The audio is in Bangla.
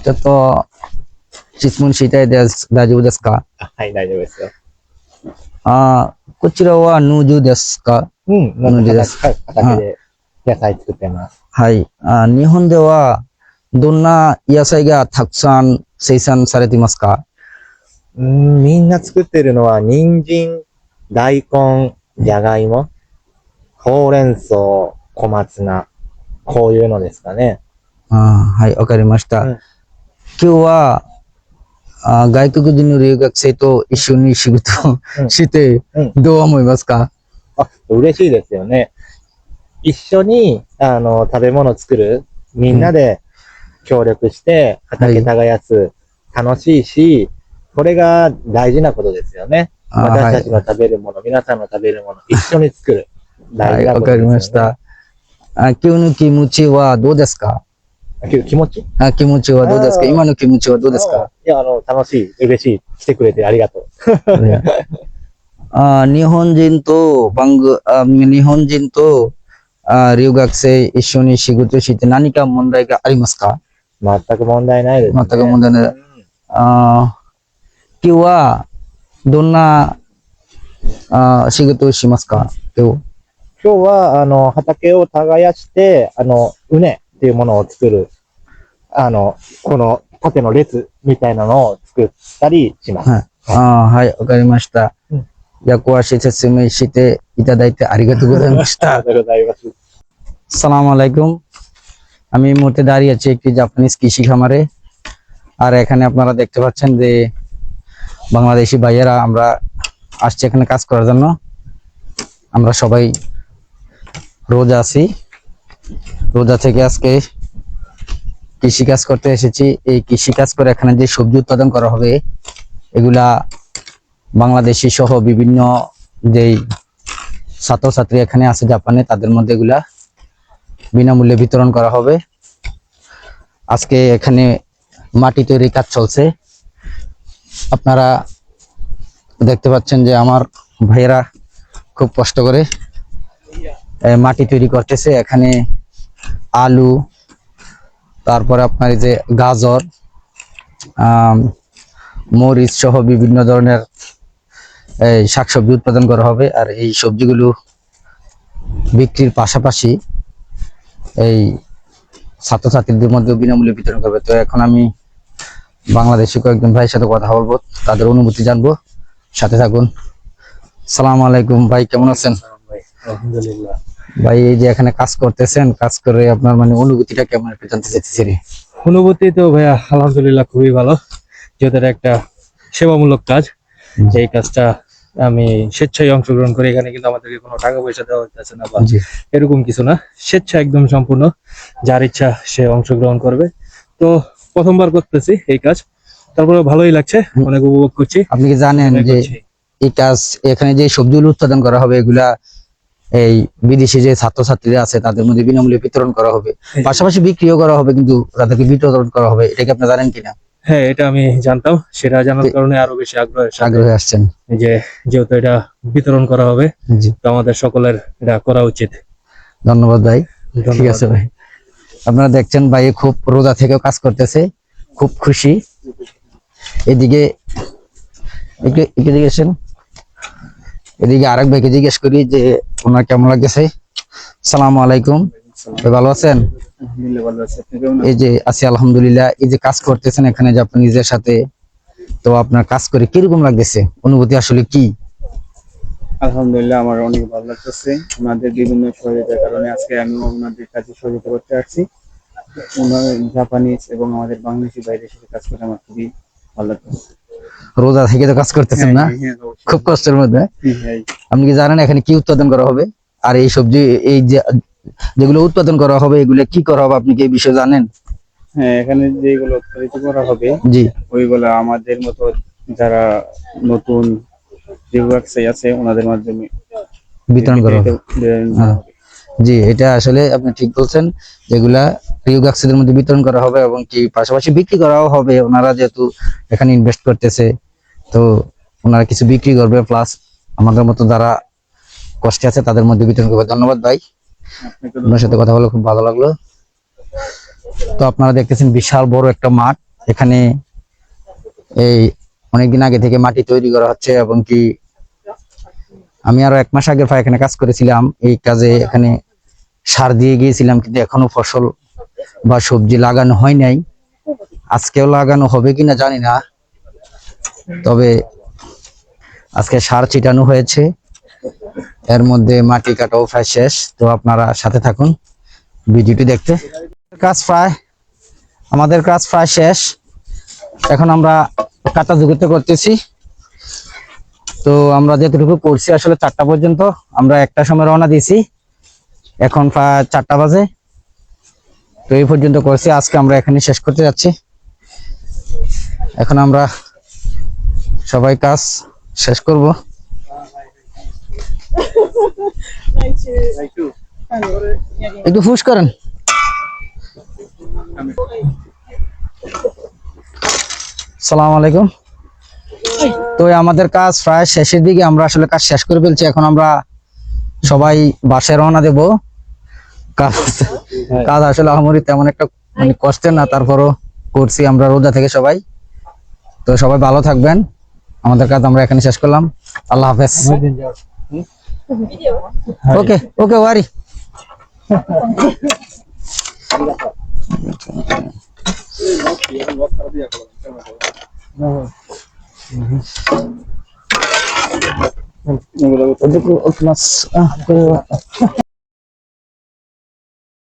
ちょっと質問したいです。大丈夫ですか？はい、大丈夫ですよ。こちらはヌージュですか？うん、ヌージュです。畑で野菜作ってます。はい。日本ではどんな野菜がたくさん生産されていますか？みんな作ってるのは、人参、大根、じゃがいも、ほうれん草、小松菜、こういうのですかね。はい、わかりました。うん今日は外国人の留学生と一緒に仕事してどう思いますか？嬉しいですよね。一緒に、食べ物作る。みんなで協力して畑耕す。楽しいし、これが大事なことですよね。私たちの食べるもの、皆さんの食べるもの、一緒に作る。大事なことですよね。わかりました。今日の気持ちはどうですか？気持ち気持ちはどうですか？今の気持ちはどうですか？いや、楽しい、嬉しい。来てくれてありがとう。日本人と留学生一緒に仕事して何か問題がありますか？全く問題ないですね。全く問題ない。今日はどんな仕事をしますか？今日は、畑を耕して、畝っていうものを作る。この縦の列みたいなのを作ったりします。はい、わかりました。詳しい説明していただいてありがとうございました。ありがとうございます。আসসালামু আলাইকুম। আমি এই মুহূর্তে দাঁড়িয়ে আছি একটি জাপানিজ কৃষি খামারে। আর এখানে আপনারা দেখতে পাচ্ছেন যে বাংলাদেশি ভাইয়েরা আমরা আসছি এখানে কাজ করার জন্য। আমরা সবাই রোজা আছি। রোজা থেকে আজকে কৃষি কাজ করতে এসেছি। এই কৃষি কাজ করে এখানে যে সবজি উৎপাদন করা হবে এগুলা বাংলাদেশি সহ বিভিন্ন যেই ছাত্রছাত্রী এখানে আছে জাপানে তাদের মধ্যে এগুলা বিনামূল্যে বিতরণ করা হবে। আজকে এখানে মাটি তৈরির কাজ চলছে। আপনারা দেখতে পাচ্ছেন যে আমার ভাইয়েরা খুব কষ্ট করে মাটি তৈরি করতেছে। এখানে আলু, তারপরে আপনার এই যে গাজর, মরিচ সহ বিভিন্ন ধরনের শাকসবজি উৎপাদন করা হবে। আর এই সবজিগুলো বিক্রির পাশাপাশি এই ছাত্রছাত্রীদের মধ্যে বিনামূল্যে বিতরণ করবে। তো এখন আমি বাংলাদেশি কয়েকজন ভাইয়ের সাথে কথা বলবো, তাদের অনুভূতি জানবো। সাথে থাকুন। আসসালামু আলাইকুম ভাই, কেমন আছেন? আলহামদুলিল্লাহ। ভাই এই যে এখানে কাজ করতেছেন, কাজ করে আপনার মানে অনুভূতিটা কেমন একটু জানতে চাইতেছি। অনুভূতি তো ভাইয়া আলহামদুলিল্লাহ খুবই ভালো, যেহেতু একটা সেবামূলক কাজ। এই কাজটা আমি স্বেচ্ছায় অংশগ্রহণ করি। এখানে কিন্তু আমাদেরকে কোনো টাকা পয়সা দেওয়া হচ্ছে না বা এরকম কিছু না, স্বেচ্ছা একদম সম্পূর্ণ, যার ইচ্ছা সে অংশগ্রহণ করবে। তো প্রথমবার করতেছি এই কাজ, তারপরে ভালোই লাগছে, অনেক উপভোগ করছি। আপনি কি জানেন যে এই কাজ এখানে যে সবজিগুলো উৎপাদন করা হবে এগুলা এই বিদেশি যে ছাত্রছাত্রীরা আছে তাদের মধ্যে বিনামূল্যে বিতরণ করা হবে, পাশাপাশি বিক্রিও করা হবে, কিন্তু তাদেরকে বিতরণ করা হবে। এটা কি আপনি জানেন কিনা? হ্যাঁ, এটা আমি জানতাম। সেটা জানার কারণে আরো বেশি আগ্রহে আসছেন যে যেহেতু এটা বিতরণ করা হবে, তো আমাদের সকলের এটা করা উচিত। ধন্যবাদ ভাই। ঠিক আছে ভাই, আপনারা দেখছেন ভাই খুব রোজা থেকেও কাজ করতেছে, খুব খুশি। এদিকে এদিকে আরেক ভাইকে জিজ্ঞেস করি যে ওনার কেমন লাগতেছে। সালাম আলাইকুম ভাই, ভালো আছেন? এই যে আছি আলহামদুলিল্লাহ। এই যে কাজ করতেছেন এখানে জাপানিজদের সাথে, তো আপনার কাজ করে কিরকম লাগতেছে, অনুভূতি আসলে কি? আলহামদুলিল্লাহ, আমার অনেক ভালো লাগতেছে। ওনাদের বিভিন্ন সহযোগিতার কারণে আজকে আমি ওনাদের কাজে সহযোগিতা করতে আসছি। ওনার জাপানিজ এবং আমাদের বাংলাদেশি বাইরের সাথে কাজ করে আমার খুবই ভালো লাগতেছে। রোজা থেকে তো কাজ করতেছেন না, খুব কষ্টের মধ্যে। আপনি কি জানেন এখানে কি উৎপাদন করা হবে? আর এই সবজি এই যেগুলো উৎপাদন করা হবে এগুলো কি করা হবে, আপনি কি এই বিষয়ে জানেন? হ্যাঁ, এখানে যেগুলো উৎপাদিত করা হবে জি, ওইগুলো আমাদের মতো যারা নতুন ব্যবসায়ী আছে ওনাদের মাধ্যমে বিতরণ করা হবে। জি, এটা আসলে আপনি ঠিক বলছেন। যেগুলা রিউগাক্সিদের মধ্যে বিতরণ করা হবে এবং কি পাশাপাশি বিক্রি করাও হবে। ওনারা যেহেতু এখানে ইনভেস্ট করতেছে, তো ওনারা কিছু বিক্রি করবে, প্লাস আমাদের মতো যারা কষ্টে আছে তাদের মধ্যে বিতরণ করবে। ধন্যবাদ ভাই, আপনার সাথে কথা বলে খুব ভালো লাগলো। তো আপনারা দেখতেছেন বিশাল বড় একটা মাঠ। এখানে এই অনেকদিন আগে থেকে মাটি তৈরি করা হচ্ছে, এবং কি আমি আরো 1 মাস আগে প্রায় এখানে কাজ করেছিলাম। এই কাজে এখানে সার দিয়ে গিয়েছিলাম, কিন্তু এখনো ফসল বা সবজি লাগানো হয় নাই। আজকেও লাগানো হবে কিনা জানি না, তবে আজকে সার ছিটানো হয়েছে। এর মধ্যে মাটি কাটাও প্রায় শেষ। তো আপনারা সাথে থাকুন ভিডিওটি দেখতে। আমাদের কাজ প্রায় শেষ। এখন আমরা কাটা জুগুতে করতেছি। তো আমরা যেটুকু করছি আসলে 4টা পর্যন্ত, আমরা 1টার সময় রওনা দিয়েছি, এখন প্রায় 4টা বাজে। তো এই পর্যন্ত করছি, আজকে আমরা এখানে শেষ করতে যাচ্ছি। এখন আমরা সবাই কাজ শেষ করব। একটু ফুস করেন। সালাম আলাইকুম। তো আমাদের কাজ প্রায় শেষের দিকে, আমরা আসলে কাজ শেষ করে ফেলছি। এখন আমরা সবাই বাসায় রওনা দেব। কাজ আসলে আহামরি তেমন একটা মানে কষ্টের না, তারপরও করছি আমরা রোজা থেকে সবাই। তো সবাই ভালো থাকবেন। আমাদের কাজ আমরা এখানে শেষ করলাম। আল্লাহ হাফেজ। ওকে ওকে ওয়ারি।